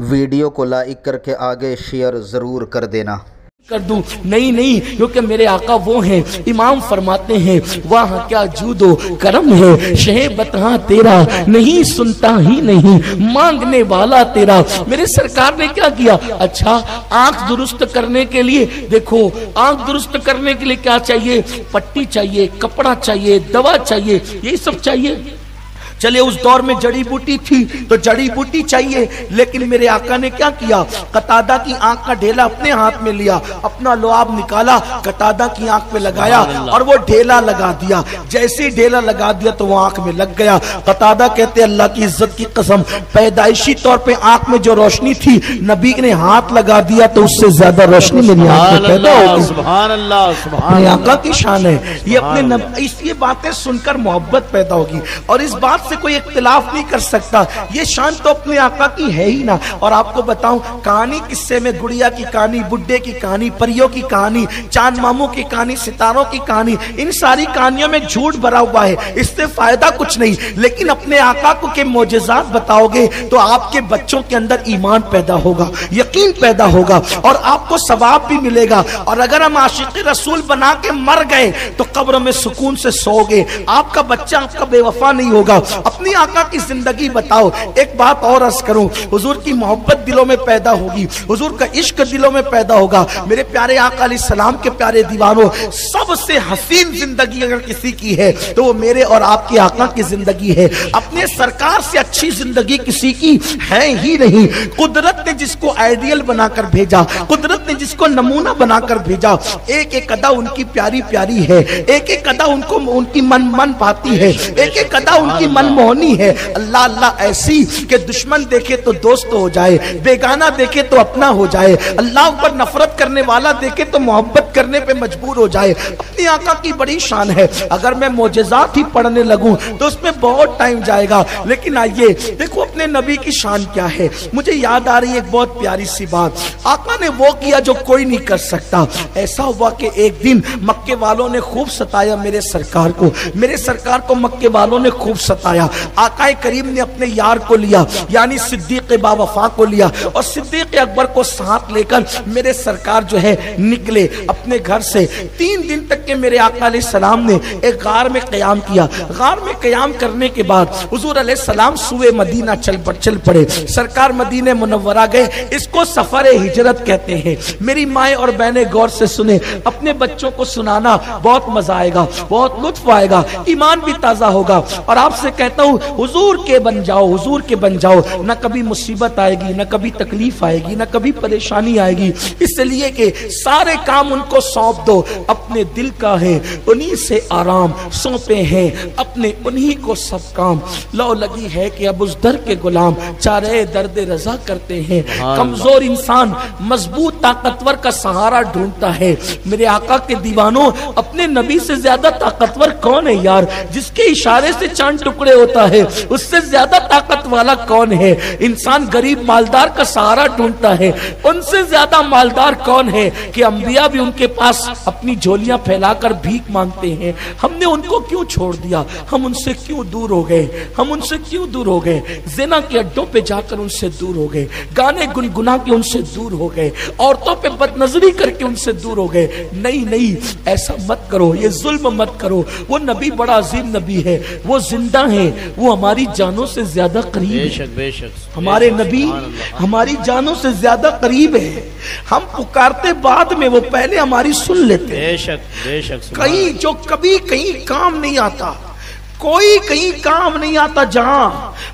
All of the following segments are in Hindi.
वीडियो को लाइक करके आगे शेयर ज़रूर कर देना। कर दूं नहीं, क्योंकि मेरे आका वो हैं, इमाम फरमाते हैं वहाँ क्या जूदो करम है, शहे बतहा तेरा नहीं सुनता ही नहीं, मांगने वाला तेरा। मेरे सरकार ने क्या किया? अच्छा, आंख दुरुस्त करने के लिए देखो, आंख दुरुस्त करने के लिए क्या चाहिए? पट्टी चाहिए, कपड़ा चाहिए, दवा चाहिए, यही सब चाहिए। चले उस दौर में जड़ी बूटी थी तो जड़ी बूटी चाहिए, लेकिन मेरे आका ने क्या किया? कतादा की आंख का ढेला अपने हाथ में लिया, अपना लुआब निकाला, कतादा की आंख पे लगाया और वो ढेला लगा दिया। जैसे ढेला लगा दिया तो वो आंख में लग गया। कतादा कहते अल्लाह की इज्जत की कसम, पैदाइशी तौर पे आंख में जो रोशनी थी, नबी ने हाथ लगा दिया तो उससे ज्यादा रोशनी मेरी आंख में पैदा होगी। सुभान अल्लाह, सुभान आका की शान है ये। अपने ये बातें सुनकर मोहब्बत पैदा होगी और इस बात कोई इख्तिलाफ नहीं कर सकता। ये शान तो अपने आका की है ही ना। और आपको बताऊं, कहानी किस्से में गुड़िया की कहानी, बुड्ढे की कहानी, परियों की कहानी, चांद मामू की कहानी, सितारों की कहानी, इन सारी कहानियों में झूठ भरा हुआ है, इससे फायदा कुछ नहीं। लेकिन अपने आका को के मोजज़ात बताओगे तो आपके बच्चों के अंदर ईमान पैदा होगा, यकीन पैदा होगा और आपको सवाब भी मिलेगा। और अगर हम आशिक़ रसूल बना के मर गए तो कब्र में सुकून से सोओगे, आपका बच्चा आपका बेवफा नहीं होगा। अपनी आका की जिंदगी बताओ। एक बात और अर्ज करूं, हुजूर की मोहब्बत दिलों में पैदा होगी, हुजूर का इश्क दिलों में पैदा होगा। मेरे प्यारे आका अलैहिस्सलाम के प्यारे दीवानों, सबसे हसीन जिंदगी अगर किसी की है तो वो मेरे और आपके आका की जिंदगी है। अपने सरकार से अच्छी जिंदगी किसी की है ही नहीं। कुदरत ने जिसको आइडियल बनाकर भेजा, कुदरत ने जिसको नमूना बनाकर भेजा, एक एक अदा उनकी प्यारी प्यारी है, एक एक अदा उनको उनकी मन पाती है, एक एक अदा उनकी मनमोहनी है। अल्लाह अल्लाह ऐसी कि दुश्मन देखे तो दोस्त हो जाए, बेगाना देखे तो अपना हो जाए, अल्लाह पर नफरत करने वाला देखे तो मोहब्बत करने पे मजबूर हो जाए। अपनी आका की बड़ी शान है। अगर मैं मोजज़ात ही पढ़ने लगूं तो उसमें बहुत टाइम जाएगा, लेकिन आइए देखो अपने नबी की शान क्या है। मुझे याद आ रही है एक बहुत प्यारी सी बात। आका ने वो किया जो कोई नहीं कर सकता। ऐसा हुआ कि एक दिन मक्के वालों ने खूब सताया मेरे सरकार को, मेरे सरकार को मक्के वालों ने खूब सताया। आकाए करीम ने अपने यार को लिया, यानी सिद्दीक़ बावफा को लिया और सिद्दीक़ अकबर को साथ लेकर मेरे सरकार जो है निकले अपने घर से। 3 दिन तक के मेरे आका अलैहिस्सलाम ने एक गार में क़याम किया। गार में क़याम करने के बाद हुजूर अलैहिस्सलाम सुए मदीना चल पड़े। सरकार मदीने मुनव्वरा गए। इसको सफर हिजरत कहते हैं। मेरी माएँ और बहनें गौर से सुने, अपने बच्चों को सुनाना, बहुत मजा आएगा, बहुत लुत्फ आएगा, ईमान भी ताजा होगा। और आपसे कहता हूँ हुजूर के बन जाओ, हुजूर के बन जाओ, न कभी मुसीबत आएगी, न कभी तकलीफ आएगी, न कभी परेशानी आएगी। इसलिए कि सारे काम उनको सौंप दो, अपने दिल का है उन्हीं से आराम, सौंपे हैं अपने उन्हीं को सब काम। लो लगी है कि अब उस दर के गुलाम चारे दर्द रजा करते हैं। कमजोर इंसान मजबूत ताकतवर का सहारा ढूंढता है। मेरे आका के दीवानों, अपने नबी से ज्यादा ताकतवर कौन है यार? जिसके इशारे से चांद टुकड़े होता है, उससे ज्यादा ताकत वाला कौन है? इंसान गरीब मालदार का सहारा ढूंढता है, उनसे ज्यादा मालदार कौन है कि अंबिया भी उनके पास अपनी झोलियां फैलाकर भीख मांगते हैं। हमने उनको क्यों छोड़ दिया? हम उनसे क्यों दूर हो गए? हम उनसे क्यों दूर हो गए? ज़िना के अड्डों पे जाकर उनसे दूर हो गए, गाने गुनगुना के उनसे दूर हो गए, औरतों पे बदनजरी करके उनसे दूर हो गए। नहीं, ऐसा मत करो, ये जुल्म मत करो। वो नबी बड़ा अजीम नबी है, वो जिंदा है, वो हमारी जानों से ज्यादा करीब है। बेशक हमारे नबी हमारी जानों से ज्यादा करीब है। हम पुकारते बाद में, वो पहले हमारी सुन लेते। बेशक कहीं जो कभी कहीं काम नहीं आता, कोई कहीं काम नहीं आता, जहां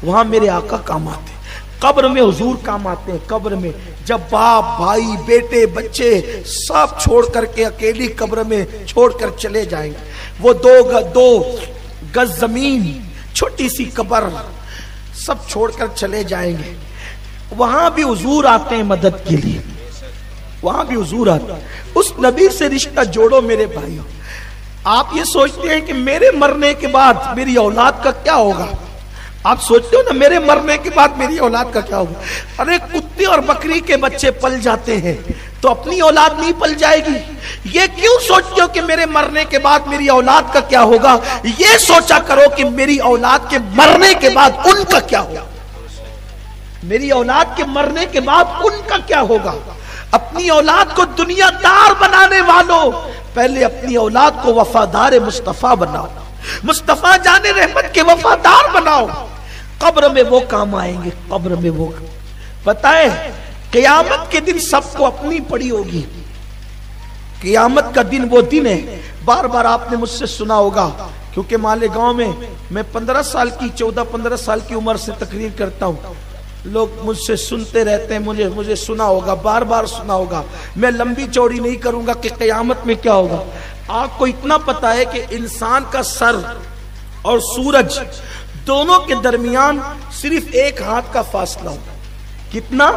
वहां मेरे आका काम आते। कब्र में हुजूर काम आते हैं। कब्र में जब बाप भाई बेटे बच्चे सब छोड़ करके अकेली कब्र में छोड़कर चले जाएंगे, वो दो गज जमीन, छोटी सी कब्र, सब छोड़कर चले जाएंगे, वहां भी हुजूर आते हैं मदद के लिए। वहां भी हुजूर आते हैं। उस नबी से रिश्ता जोड़ो मेरे भाइयों। आप ये सोचते हैं कि मेरे मरने के बाद मेरी औलाद का क्या होगा? आप सोचते हो ना मेरे मरने के बाद मेरी औलाद का क्या होगा? अरे कुत्ते और बकरी के बच्चे पल जाते हैं तो अपनी औलाद नहीं पल जाएगी? ये क्यों सोचते हो कि मेरे मरने के बाद मेरी औलाद का क्या होगा? ये सोचा करो कि मेरी औलाद के मरने के बाद उनका क्या होगा। मेरी औलाद के मरने के बाद उनका क्या होगा? अपनी औलाद को दुनियादार बनाने वालों, पहले अपनी औलाद को वफादार मुस्तफा बनाओ, मुस्तफा जाने रहमत के वफादार बनाओ। कब्र में वो काम आएंगे, कब्र में वो। पता है क़यामत के दिन सबको अपनी पड़ी होगी। क़यामत का दिन वो दिन है, बार बार आपने मुझसे सुना होगा, क्योंकि मालेगांव में मैं 15 साल की 14-15 साल की उम्र से तकरीर करता हूँ। लोग मुझसे सुनते रहते हैं, मुझे सुना होगा, बार बार सुना होगा। मैं लंबी चौड़ी नहीं करूंगा कि क़यामत में क्या होगा। आपको इतना पता है कि इंसान का सर और सूरज दोनों के दरमियान सिर्फ एक हाथ का फासला होगा। कितना?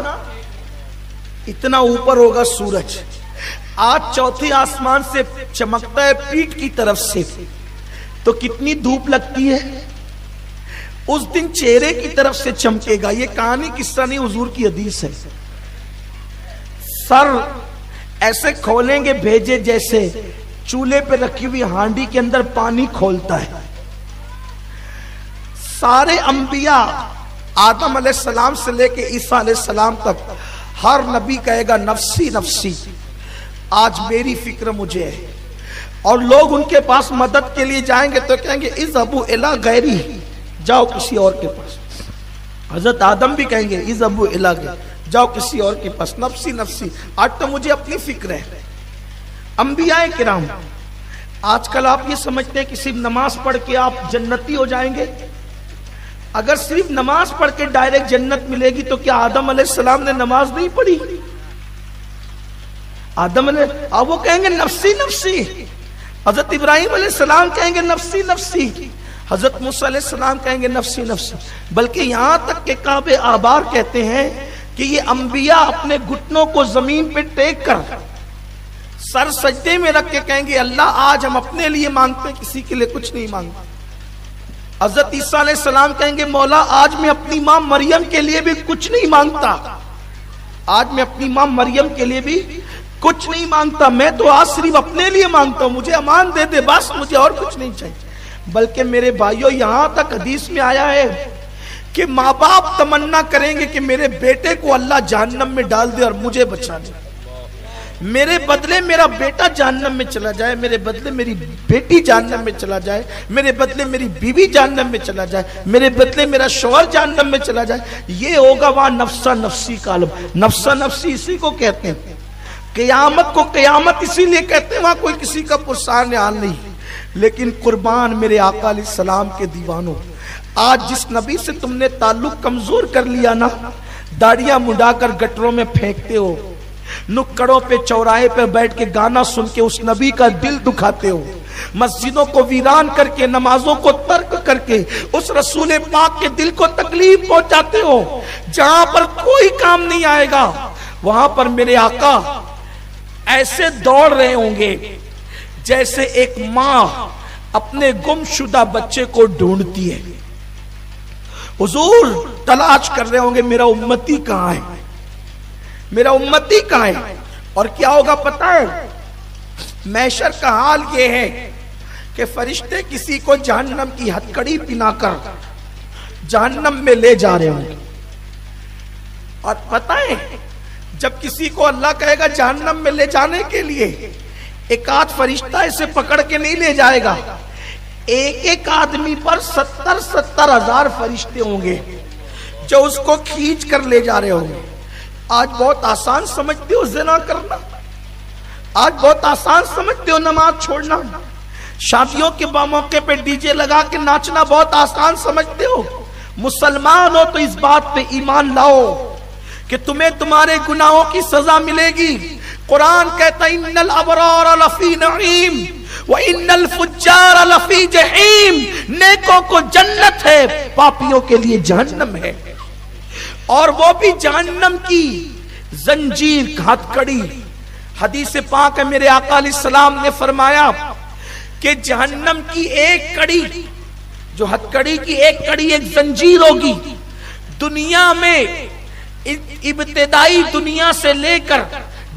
इतना ऊपर होगा सूरज। आज चौथे आसमान से चमकता है पीठ की तरफ से, तो कितनी धूप लगती है? उस दिन चेहरे की तरफ से चमकेगा। ये कहानी किस्सा नहीं, हुजूर की हदीस है। सर ऐसे खोलेंगे भेजे जैसे चूल्हे पे रखी हुई हांडी के अंदर पानी खोलता है। सारे अंबिया आदम अलैहिस्सलाम से लेके ईसा अलैहिस्सलाम तक हर नबी कहेगा नफ्सी नफ्सी, आज मेरी फिक्र मुझे है। और लोग उनके पास मदद के लिए जाएंगे तो कहेंगे इज़हबू इला गैरी, जाओ किसी और के पास। हजरत आदम भी कहेंगे इज़हबू इला गैरी, जाओ किसी और के पास। नफ्सी नफ्सी, आज तो मुझे अपनी फिक्र है। अंबिया किराम, आजकल आप ये समझते हैं कि सिर्फ नमाज पढ़ के आप जन्नती हो जाएंगे। अगर सिर्फ नमाज पढ़ के डायरेक्ट जन्नत मिलेगी तो क्या आदम अलैहिस्सलाम ने नमाज नहीं पढ़ी? आदम ने, अब वो कहेंगे नफ्सी नफ्सी। हजरत इब्राहिम अलैहिस्सलाम कहेंगे नफ्सी नफ्सी। हजरत मूसा अलैहिस्सलाम कहेंगे नफ्सी नफ्सी। बल्कि यहां तक के काबे आबार कहते हैं कि ये अंबिया अपने घुटनों को जमीन पे टेक कर सर सजदे में रख के कहेंगे अल्लाह आज हम अपने लिए मांगते, किसी के लिए कुछ नहीं मांगते। हजरत ईसा अलैहिस्सलाम कहेंगे मौला आज मैं अपनी मां मरियम के लिए भी कुछ नहीं मांगता, आज मैं अपनी मां मरियम के लिए भी कुछ नहीं मांगता, मैं तो आज सिर्फ अपने लिए मांगता हूं, मुझे अमान दे दे बस, मुझे और कुछ नहीं चाहिए। बल्कि मेरे भाइयों यहां तक हदीस में आया है कि माँ बाप तमन्ना करेंगे कि मेरे बेटे को अल्लाह जहन्नम में डाल दे और मुझे बचा दे, मेरे बदले मेरा बेटा जहन्नम में चला जाए, मेरे बदले मेरी बेटी जहन्नम में चला जाए, मेरे बदले मेरी बीवी जहन्नम में चला जाए, मेरे बदले मेरा शौहर जहन्नम में चला जाए। ये होगा वहां नफ्सा नफ्सी का आलम। नफ्सा नफ्सी इसी को कहते हैं। क़यामत को क़यामत इसीलिए कहते हैं, वहां कोई किसी का पुरसान हाल नहीं। लेकिन कुर्बान मेरे आका अलैहिस्सलाम के दीवानों, आज जिस नबी से तुमने ताल्लुक कमजोर कर लिया ना, दाढ़ियां मुंडाकर गटरों में फेंकते हो, नुक्कड़ों पे चौराहे पे बैठ के गाना सुन के उस नबी का दिल दुखाते हो, मस्जिदों को वीरान करके नमाजों को तर्क करके उस रसूल पाक के दिल को तकलीफ पहुंचाते हो। जहां पर कोई काम नहीं आएगा वहां पर मेरे आका ऐसे दौड़ रहे होंगे जैसे एक मां अपने गुमशुदा बच्चे को ढूंढती है। हुजूर तलाश कर रहे होंगे मेरा उम्मती कहां है, मेरा उम्मती कहां है। और क्या होगा पता है, महशर का हाल यह है कि फरिश्ते किसी को जहन्नम की हथकड़ी पिनाकर जहन्नम में ले जा रहे होंगे। और पता है जब किसी को अल्लाह कहेगा जहन्नम में ले जाने के लिए, एक आध फरिश्ता इसे पकड़ के नहीं ले जाएगा, एक एक आदमी पर 70-70 हजार फरिश्ते होंगे जो उसको खींच कर ले जा रहे होंगे। आज बहुत आसान समझते हो ज़िना करना, आज बहुत आसान समझते हो नमाज छोड़ना, शादियों के मौके पे डीजे लगा के नाचना बहुत आसान समझते हो। मुसलमान हो तो इस बात पे ईमान लाओ कि तुम्हें तुम्हारे गुनाहों की सजा मिलेगी। कुरान कहता है इन्नल अबरार लफी नईम व इन्नल फुज्जार लफी जहीम, नेकों को जन्नत है, पापियों के लिए जहन्नम है। और वो भी जहन्नम की जंजीर हथकड़ी। हदीस पाक है मेरे आका अलैहिस्सलाम ने फरमाया कि जहन्नम की एक कड़ी, जो हथकड़ी की एक कड़ी एक जंजीर होगी। दुनिया में इब्तिदाई दुनिया से लेकर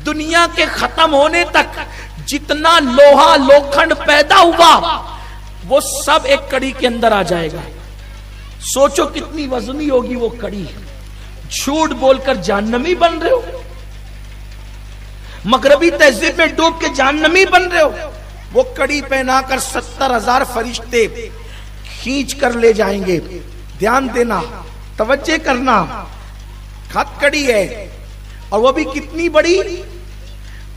दुनिया के खत्म होने तक जितना लोहा लोखंड पैदा हुआ वो सब एक कड़ी के अंदर आ जाएगा। सोचो कितनी वजनी होगी वो कड़ी। झूठ बोलकर जहन्नमी बन रहे हो, मगरबी तहजीब में डूब के जहन्नमी बन रहे हो। वो कड़ी पहनाकर 70,000 फरिश्ते खींच कर ले जाएंगे। ध्यान देना, तवज्जो करना, हथकड़ी है और वो भी कितनी बड़ी,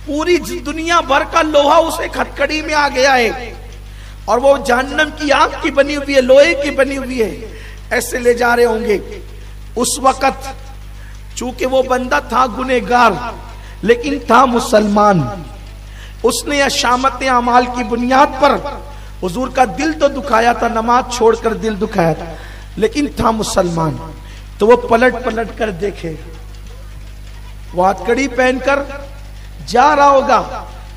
पूरी दुनिया भर का लोहा उसे हथकड़ी में आ गया है और वो जहन्नम की आग की बनी हुई है, लोहे की बनी हुई है, ऐसे ले जा रहे होंगे। उस वक्त चूंकि वो बंदा था गुनहगार लेकिन था मुसलमान, उसने अशामत अमाल की बुनियाद पर हुजूर का दिल तो दुखाया था, नमाज छोड़कर दिल दुखाया था, लेकिन था मुसलमान। तो वो पलट पलट कर देखे, वो हथकड़ी पहनकर जा रहा होगा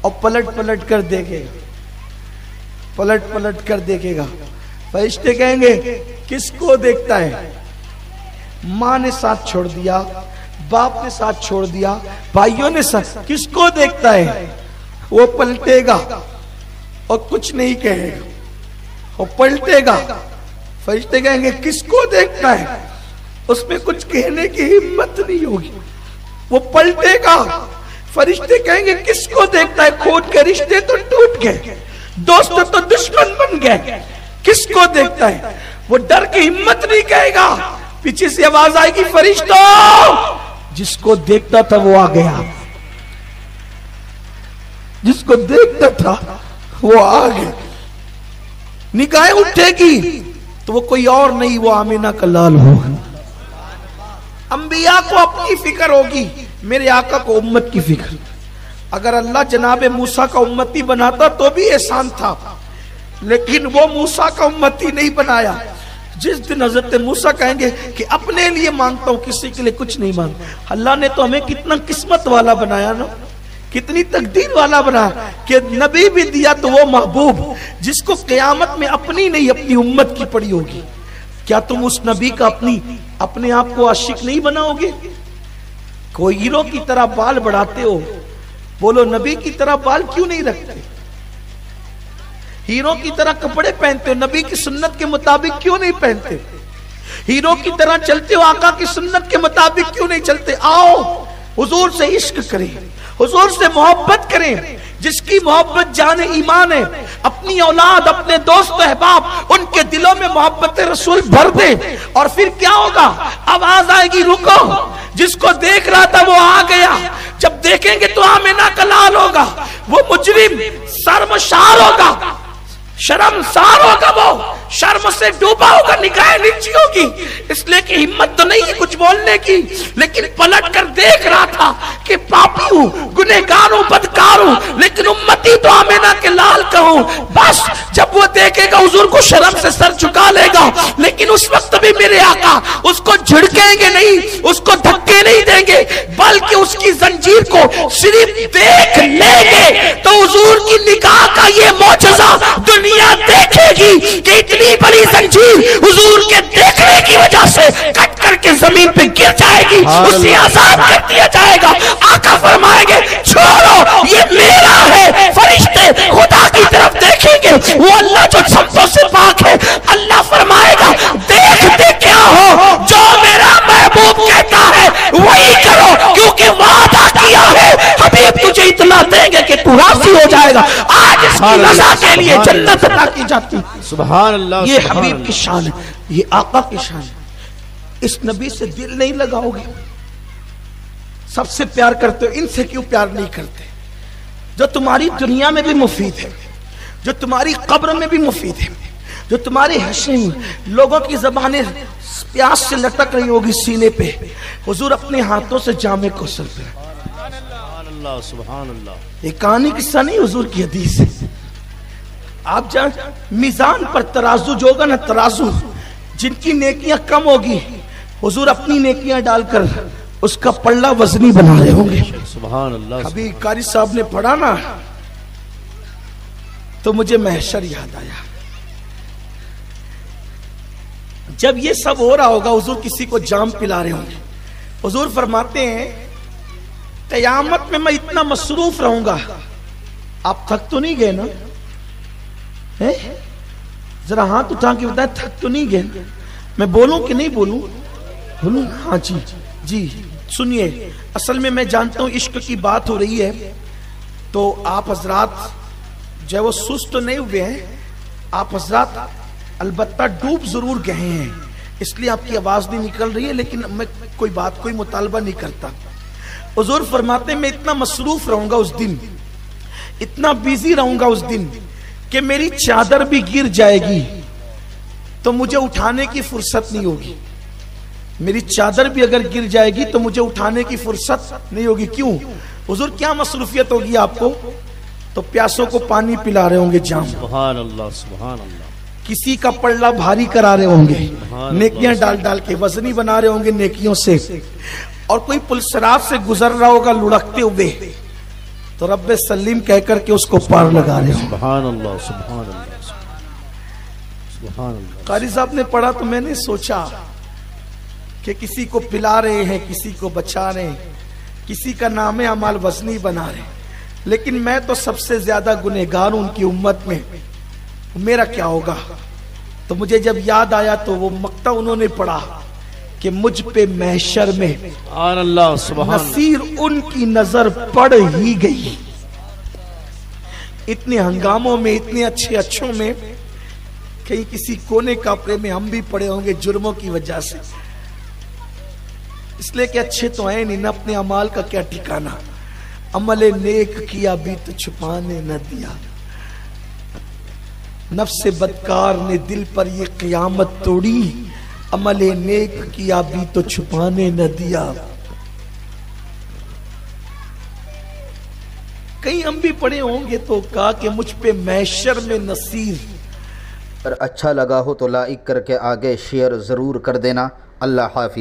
और पलट पलट कर देखेगा, पलट पलट कर देखेगा। फरिश्ते कहेंगे किसको देखता है? माँ ने साथ छोड़ दिया, बाप ने साथ छोड़ दिया, भाइयों ने साथ, किसको देखता है? वो पलटेगा और कुछ नहीं कहेगा, वो पलटेगा। फरिश्ते कहेंगे किसको देखता है? उसमें कुछ कहने की हिम्मत नहीं होगी, वो पलटेगा। फरिश्ते कहेंगे किसको देखता है? खून के रिश्ते तो टूट गए, दोस्त तो दुश्मन बन गए, किसको देखता है? वो डर की हिम्मत नहीं कहेगा। पीछे से आवाज आएगी फरिश्तों, जिसको देखता था वो आ गया, जिसको देखता था वो आ गया। निगाहें उठेगी तो वो कोई और नहीं, वो आमिना का लाल होगा। अंबिया को अपनी फिक्र होगी, मेरे आका को उम्मत की फिक्र। अगर अल्लाह जनाबे मूसा का उम्मती बनाता तो भी एहसान था, लेकिन वो मूसा का उम्मती नहीं बनाया। जिस दिन हजरत मूसा कहेंगे कि अपने लिए मांगता हूं, किसी के लिए कुछ नहीं मांगता, अल्लाह ने तो हमें कितना किस्मत वाला बनाया ना, कितनी तकदीर वाला बनाया कि नबी भी दिया तो वो महबूब जिसको क़यामत में अपनी नहीं अपनी उम्मत की पड़ी होगी। क्या तुम उस नबी का अपने आप को आशिक नहीं बनाओगे? कोई हीरो की तरह बाल बढ़ाते हो, बोलो नबी की तरह बाल क्यों नहीं रखते? हीरो की तरह कपड़े पहनते हो, नबी की सुन्नत के मुताबिक क्यों नहीं पहनते? हीरो की तरह चलते हो, आका की सुन्नत के मुताबिक क्यों नहीं चलते? आओ हुजूर से इश्क करें, हुजूर से मोहब्बत करें। जिसकी मोहब्बत जाने ईमान है, अपनी औलाद, अपने दोस्त अहबाब, उनके दिलों में मोहब्बत रसूल भर दे। और फिर क्या होगा? आवाज आएगी रुको, जिसको देख रहा था वो आ गया। जब देखेंगे तो आमिना का लाल होगा, वो मुजरिम शर्मसार होगा, शर्मसार होगा, वो शर्म से डूबा होगा, निगाहें नीची होगी, इसलिए कि हिम्मत तो नहीं है कुछ बोलने की, लेकिन पलट कर देख रहा था कि पापी हूं, गुनहगार हूं, बदकार हूं, लेकिन उम्मती तो आमिना के लाल कहूं। बस जब वो देखेगा हुजूर को शर्म से सर झुका लेगा, लेकिन उस वक्त भी मेरे आका उसको झिड़केंगे नहीं, उसको धक्के नहीं देंगे, बल्कि उसकी जंजीर को सिर्फ देख लेंगे तो हुजूर की निगाह का ये मौजज़ा दुनिया देखेगी कि इतनी बड़ी जंजीर हुजूर के देखने की वजह से कट करके जमीन पे गिर जाएगी, उसे आजाद कर दिया जाएगा। आका फरमाएंगे छोड़ो ये मेरा है। फरिश्ते खुदा की तरफ देखेंगे, वो अल्लाह जो शब्दों से पाक है। अल्लाह फरमाएगा देखते क्या हो, जो मेरा महबूब कहता है वही करो, क्योंकि वादा किया है हबीब तुझे इतना देंगे कि तू राजी हो जाएगा। आज इसकी रज़ा के लिए जन्नत अता की जाती। सुभान अल्लाह, ये हबीब की शान है, ये आका की शान है। इस नबी से दिल नहीं लगाओगे, सबसे प्यार करते हो, इनसे क्यों प्यार नहीं करते? जो तुम्हारी दुनिया में भी मुफीद है, जो तुम्हारी कब्र में भी मुफीद है, जो तुम्हारे हश्र लोगों की जबानें प्यास से लटक रही होगी सीने पे, हुजूर अपने हाथों से जामे को सलते हैं। सुभान अल्लाह। ये कहानी किस्सा नहीं, हुजूर की हदीस है। आप जान मीजान पर तराजू जो होगा ना, तराजू जिनकी नेकियां कम होगी, हुजूर अपनी नेकियां डालकर उसका पल्ला वजनी बना रहे होंगे। सुभान अल्लाह। अभी कारी साहब ने पढ़ा ना तो मुझे महशर याद आया। जब ये सब हो रहा होगा, हुजूर किसी को जाम पिला रहे होंगे, हुजूर फरमाते हैं क़यामत में मैं इतना मसरूफ रहूंगा। आप थक तो नहीं गए ना? है जरा हाथ उठा के बताए, थक तो नहीं गए? मैं बोलूं कि नहीं बोलूं? बोलूं? हाँ जी, जी सुनिए, असल में मैं जानता हूं इश्क की बात हो रही है, तो आप हजरात जो वो सुस्त नहीं हुए हैं, आप हजरात अलबत्ता डूब जरूर गए हैं, इसलिए आपकी आवाज नहीं निकल रही है, लेकिन मैं कोई मुतालबा नहीं करता। हुजूर फरमाते मैं इतना मसरूफ रहूंगा उस दिन, इतना बिजी रहूंगा उस दिन कि मेरी चादर भी गिर जाएगी तो मुझे उठाने की फुर्सत नहीं होगी। मेरी चादर भी अगर गिर जाएगी तो मुझे उठाने की फुर्सत नहीं होगी। क्यों हुजूर, क्या मसरूफियत होगी आपको? तो प्यासों को पानी पिला रहे होंगे जाम, सुभान अल्लाह, सुभान अल्लाह। किसी का पल्ला भारी करा रहे होंगे, नेकियां डाल डाल के वजनी बना रहे होंगे नेकियों से, और कोई पुलसरात से गुजर रहा होगा लुढ़कते हुए, तो रब्बे सलीम कह करके उसको पार लगा रहे हो। सुभान अल्लाह, सुभान अल्लाह, सुभान अल्लाह। कारी साहब ने पढ़ा तो मैंने सोचा कि किसी को पिला रहे हैं, किसी को बचा रहे हैं, किसी का नाम अमाल वजनी बना रहे हैं, लेकिन मैं तो सबसे ज्यादा गुनहगार हूं उनकी उम्मत में, मेरा क्या होगा? तो मुझे जब याद आया तो वो मक्ता उन्होंने पढ़ा कि मुझ पे महशर में सुभान अल्लाह, सुभान नसीर उनकी नजर पड़ ही गई। इतने हंगामों में, इतने अच्छे अच्छों में, कहीं किसी कोने कापड़े में हम भी पड़े होंगे जुर्मों की वजह से, इसलिए कि अच्छे तो है नहीं, न अपने अमाल का क्या ठिकाना। अमले नेक किया भी तो छुपाने न दिया, नफ्से बदकार ने दिल पर ये क़यामत तोड़ी, अमले नेक किया भी तो छुपाने न दिया। कहीं हम भी पढ़े होंगे तो कहा कि मुझ पे महशर में नसीर। अगर अच्छा लगा हो तो लाइक करके आगे शेयर ज़रूर कर देना। अल्लाह हाफिज़।